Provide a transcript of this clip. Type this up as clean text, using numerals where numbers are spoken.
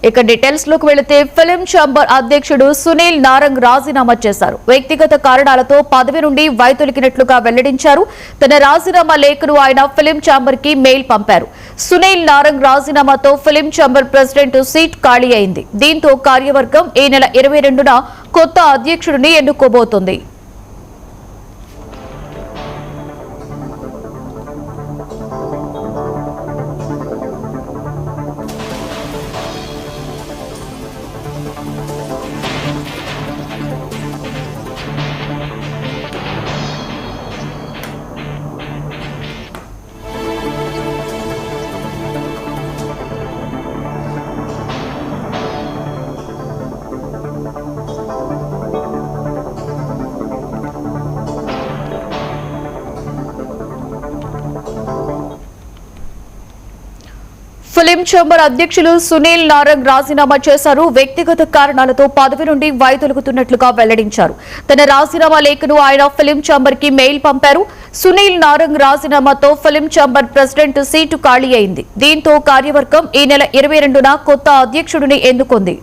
ఇక డీటెయిల్స్ లోకి వెళితే ఫిలిం ఛాంబర్ అధ్యక్షుడు సునీల్ నారంగ్ రాజీనామా చేశారు. వ్యక్తిగత కారణాలతో పదవి నుండి వైదొలిగినట్లుగా వెల్లడించారు. తన రాజీనామా లేఖను ఆయన ఫిలిం ఛాంబర్ కి మెయిల్ పంపారు. సునీల్ నారంగ్ రాజీనామాతో ఫిలిం ఛాంబర్ ప్రెసిడెంట్ సీట్ ఖాళీ అయింది. దీంతో కార్యవర్గం ఈ నెల 22న కొత్త అధ్యక్షుడిని ఎన్నుకోబోతోంది. ఫిలిం ఛాంబర్ అధ్యక్షులు సునీల్ నారంగ్ రాజీనామా చేశారు. వ్యక్తిగత కారణాలతో పదవి నుండి వైదొలుగుతున్నట్లుగా వెల్లడించారు. తన రాజీనామా లేఖను ఆయన ఫిలిం ఛాంబర్ కి మెయిల్ పంపారు. సునీల్ నారంగ్ రాజీనామాతో ఫిలిం ఛాంబర్ ప్రెసిడెంట్ సీటు ఖాళీ అయింది. దీంతో కార్యవర్గం ఈ నెల 22న కొత్త అధ్యక్షుడిని ఎన్నుకుంది.